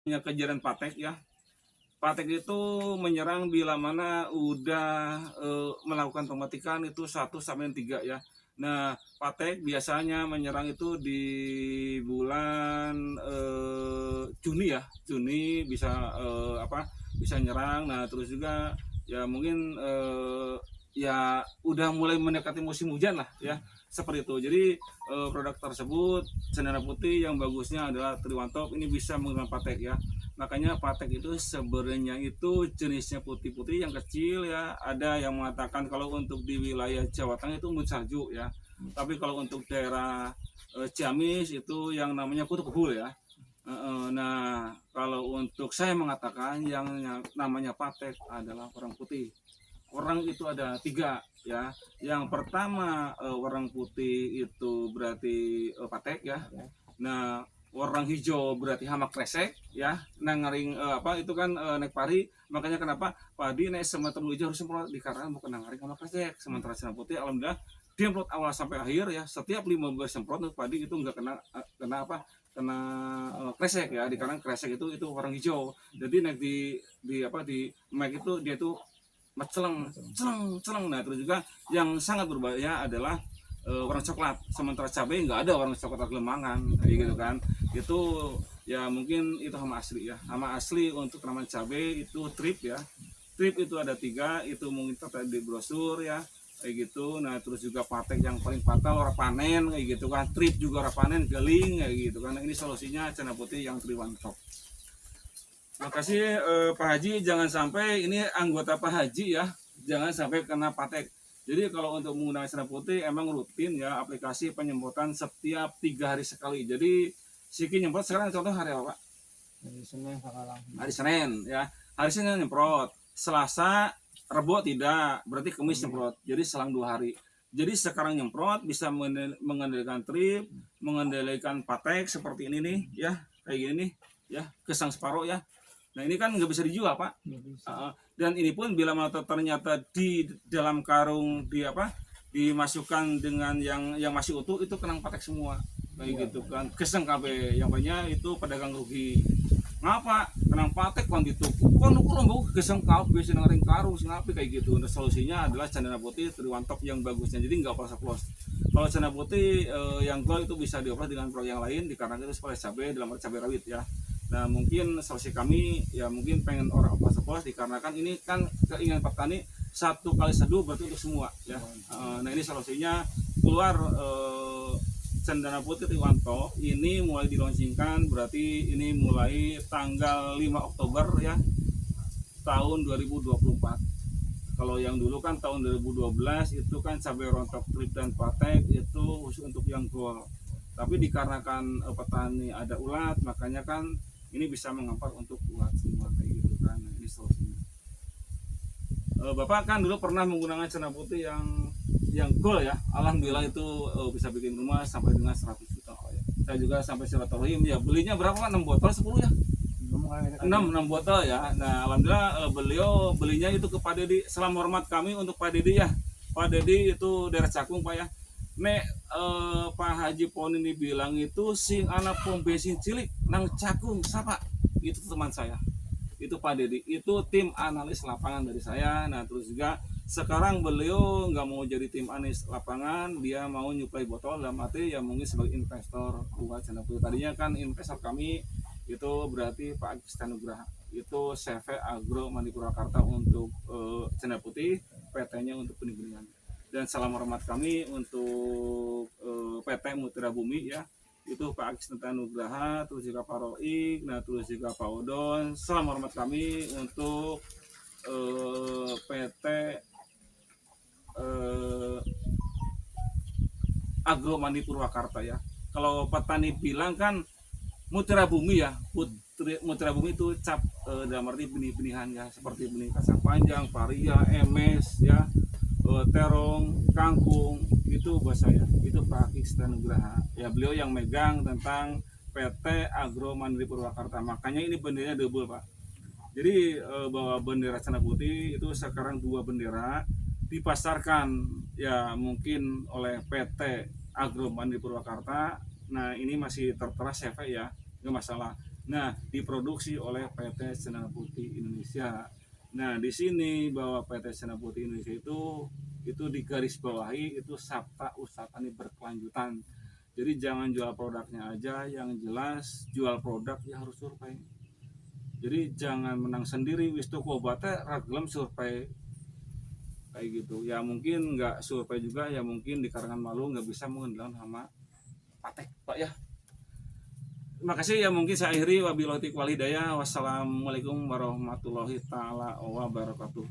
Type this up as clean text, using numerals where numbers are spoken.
Punya kejadian Patek ya. Patek itu menyerang bila mana udah, melakukan pemetikan itu 1 sampai 3 ya. Nah, Patek biasanya menyerang itu di bulan, Juni ya, Juni bisa, bisa nyerang. Nah, terus juga ya mungkin, ya udah mulai mendekati musim hujan lah ya, seperti itu. Jadi, produk tersebut Cendana Putih yang bagusnya adalah Triwantop ini bisa menggunakan Patek ya. Makanya Patek itu sebenarnya itu jenisnya putih-putih yang kecil ya. Ada yang mengatakan kalau untuk di wilayah Jawa Tengah itu mut salju ya. Tapi kalau untuk daerah Ciamis itu yang namanya kutu kebul ya. Nah, kalau untuk saya mengatakan yang namanya Patek adalah orang putih. Orang itu ada 3 ya. Yang pertama orang putih itu berarti Patek ya. Nah, warna hijau berarti hama kresek ya. Nah, ngaring itu kan naik pari. Makanya kenapa padi naik semeter hijau harus semprot dikarenakan bukan ngaring hama kresek. Sementara Cendana Putih alhamdulillah dia semprot awal sampai akhir ya. Setiap 15 semprot padi itu enggak kena kresek ya. Dikarenakan kresek itu warna hijau. Jadi naik di mic itu dia tuh celeng celeng celeng. Nah, terus juga yang sangat berbahaya adalah warna coklat. Sementara cabai nggak ada warna coklat lemangan kayak gitu kan. Itu ya mungkin itu hama asli ya. Hama asli untuk tanaman cabai itu trip ya. Trip itu ada 3, itu mungkin tertera di brosur ya kayak gitu. Nah, terus juga Patek yang paling fatal orang panen kayak gitu kan. Trip juga orang panen galing kayak gitu kan. Nah, ini solusinya Cendana Putih yang Triwantop. Makasih Pak Haji, jangan sampai ini anggota Pak Haji ya, jangan sampai kena Patek. Jadi kalau untuk menggunakan Cendana Putih emang rutin ya aplikasi penyemprotan setiap 3 hari sekali. Jadi Siki nyemprot sekarang contoh hari apa Pak? Hari Senin sekarang. Hari Senin ya. Hari Senin nyemprot. Selasa, Rebo tidak, berarti Kamis nyemprot. Jadi selang 2 hari. Jadi sekarang nyemprot bisa mengendalikan trip, mengendalikan Patek seperti ini nih ya, kayak gini nih ya, kesang separuh ya. Nah, ini kan nggak bisa dijual Pak. Dan ini pun bila ternyata di dalam karung dimasukkan dengan yang masih utuh itu kenang Patek semua kayak gitu kan, keseng KB yang banyak itu pedagang rugi. Ngapa kenang Patek kan gitu kan lu keseng KB senang ring karung ngapi kayak gitu. Nah, solusinya adalah Cendana Putih Triwantop yang bagusnya, jadi nggak plos-plos. Kalau Cendana Putih yang gold itu bisa dioperasi dengan produk yang lain dikarenakan itu seperti cabai dalam cabai rawit ya. Nah, mungkin solusi kami ya mungkin pengen orang oplos dikarenakan ini kan keinginan petani 1 kali 1 berarti untuk semua ya. Nah, ini solusinya keluar Cendana Putih Triwantop ini mulai dilaunchingkan berarti ini mulai tanggal 5 Oktober ya tahun 2024. Kalau yang dulu kan tahun 2012 itu kan cabai rontok trip dan Patek itu khusus untuk yang gold. Tapi dikarenakan petani ada ulat makanya kan ini bisa mengampar untuk ulat semua kayak gitu kan. Nah, ini solusinya. Bapak kan dulu pernah menggunakan Cendana Putih yang gold ya. Alhamdulillah itu bisa bikin rumah sampai dengan 100 juta ya. Saya juga sampai silaturahim ya, belinya berapa Pak? 6 botol 10 ya? 6 botol ya. Nah, alhamdulillah beliau belinya itu ke Pak Dedi. Salam hormat kami untuk Pak Dedi ya. Pak Dedi itu daerah Cakung Pak ya. Nek Pak Haji Pon ini bilang itu sing anak pom bensin cilik nang Cakung siapa? Itu teman saya. Itu Pak Dedi. Itu tim analis lapangan dari saya. Nah, terus juga sekarang beliau nggak mau jadi tim analis lapangan, dia mau nyuplai botol dalam arti ya mungkin sebagai investor buat Cendana Putih. Tadinya kan investor kami itu berarti Pak Agus Tanugraha. Itu CV Agro Mandi Purwakarta untuk Cendana Putih, PT-nya untuk benih-benihan. Dan salam hormat kami untuk PT Mutiara Bumi ya, itu Pak Agus Tanugraha, terus juga Pak Roik, nah terus juga Pak Odon. Salam hormat kami untuk PT Agro Mandi Purwakarta ya. Kalau petani bilang kan Mutiara Bumi ya, Mutiara Bumi itu cap dalam arti benih-benihan ya, seperti benih kacang panjang, varia, emes ya, terong, kangkung, itu buat saya. Itu Pak Iksan Nugraha. Ya, beliau yang megang tentang PT Agro Mandiri Purwakarta. Makanya ini benderanya double Pak. Jadi bahwa bendera Cendana Putih itu sekarang 2 bendera dipasarkan ya mungkin oleh PT Agro Mandiri Purwakarta. Nah, ini masih tertera CV ya, nggak masalah. Nah, diproduksi oleh PT Cendana Putih Indonesia. Nah, di sini bahwa PT Cendana Putih Indonesia itu digarisbawahi itu sabta usaha tani berkelanjutan. Jadi jangan jual produknya aja, yang jelas jual produk ya harus survei. Jadi jangan menang sendiri wis tuku obatnya ragam survei kayak gitu. Ya mungkin nggak survei juga, ya mungkin di karangan malu nggak bisa mengendalikan sama patek Pak ya. Terima kasih ya, mungkin saya akhiri, wabillahi taufiq wal hidayah. Wassalamualaikum warahmatullahi taala wabarakatuh.